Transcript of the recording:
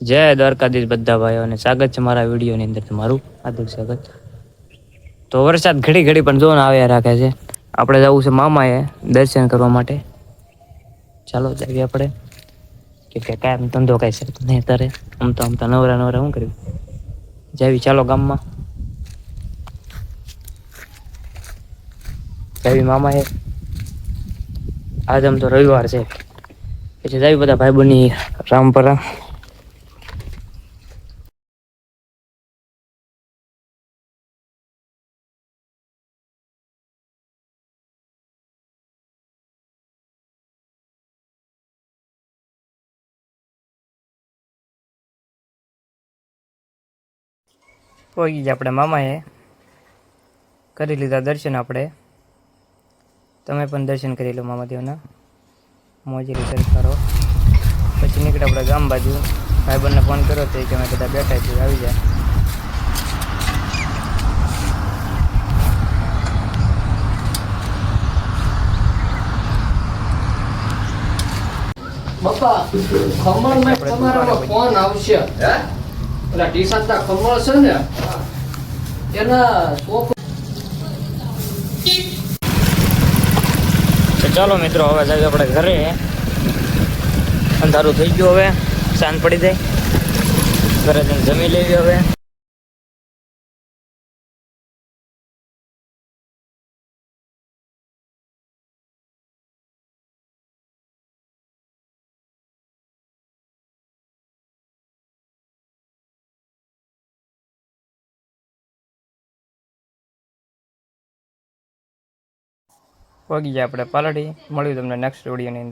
જય દ્વારકાધીશ બધા ભાઈઓને સ્વાગત છે મારા વિડીયોની અંદર તમારું હાર્દિક સ્વાગત. તો વરસાદ ઘડી ઘડી પણ જોન આવ્યા રાખે છે. આપણે જવું છે મામાએ દર્શન કરવા માટે. ચાલો જઈએ આપણે કે કાંઈ ધંધો કઈ છે નહીં તારે આમ તો નવરા નવરા શું કર્યું જાવી ચાલો ગામમાં જાવી મામા એ આજ આમ તો રવિવાર છે પછી જાવી બધા ભાઈ બની રામપરા. પહોંચી ગયા આપણે મામાએ કરી લીધા દર્શન. આપણે તમે પણ દર્શન કરી લો મામાદેવના મોજી રીતે કરો. પછી નીકળે આપણે ગામ બાજુ. ભાઈબંધને ફોન કર્યો તો કે અમે બધા બેઠા છીએ આવી જાય. બાપા ખમણ મે તમારો ફોન આવશે. હે ઓલા ટી-શર્ટ ના ખમણ છે ને એના શોખ. તો ચાલો મિત્રો હવે જઈએ આપણે ઘરે. અંધારું થઈ ગયું, હવે સાંજ પડી જાય. ઘરે જઈને જમી લેવી હવે. પહોંચી જાય આપણે પાલડી. મળ્યું તમને નેક્સ્ટ વિડીયોની અંદર.